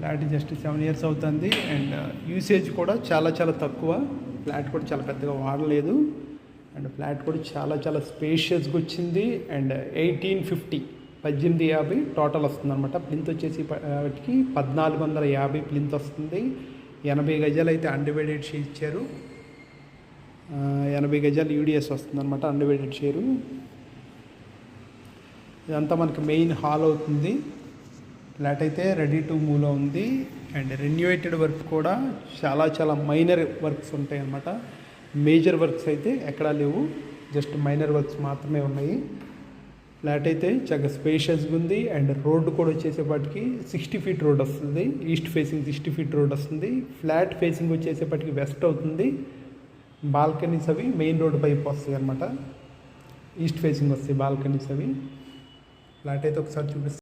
Flat just 7 years అవుతుంది. And usage కూడా చాలా చాలా తక్కువ. ఫ్లాట్ కూడా చాలా పెద్దగా వాడలేదు. అండ్ ఫ్లాట్ కూడా చాలా చాలా స్పేషియస్గా వచ్చింది. అండ్ 1850 టోటల్ వస్తుంది అనమాట. ప్లింత్ వచ్చేసి వాటికి 1450 ప్లింత్ వస్తుంది. 80 గజాలు అయితే అన్డివైడెడ్ షేర్ ఇచ్చారు. 80 గజాలు యూడిఎస్ వస్తుంది అనమాట, అన్డివైడెడ్ షేరు. ఇదంతా మనకి మెయిన్ హాల్ అవుతుంది. ఫ్లాట్ అయితే రెడీ టు మూవ్లో ఉంది. అండ్ రెన్యూవేటెడ్ వర్క్ కూడా చాలా చాలా మైనర్ వర్క్స్ ఉంటాయి అన్నమాట. మేజర్ వర్క్స్ అయితే ఎక్కడా లేవు, జస్ట్ మైనర్ వర్క్స్ మాత్రమే ఉన్నాయి. ఫ్లాట్ అయితే చాలా స్పేషియస్గా ఉంది. అండ్ రోడ్డు కూడా వచ్చేసేపటికి 60 feet రోడ్ వస్తుంది. ఈస్ట్ ఫేసింగ్ 60 feet రోడ్ వస్తుంది. ఫ్లాట్ ఫేసింగ్ వచ్చేసేపటికి వెస్ట్ అవుతుంది. బాల్కనీస్ అవి మెయిన్ రోడ్ పైపు వస్తాయి అన్నమాట. ఈస్ట్ ఫేసింగ్ వస్తాయి బాల్కనీస్ అవి. ఫ్లాట్ అయితే ఒకసారి చూపిస్తాను.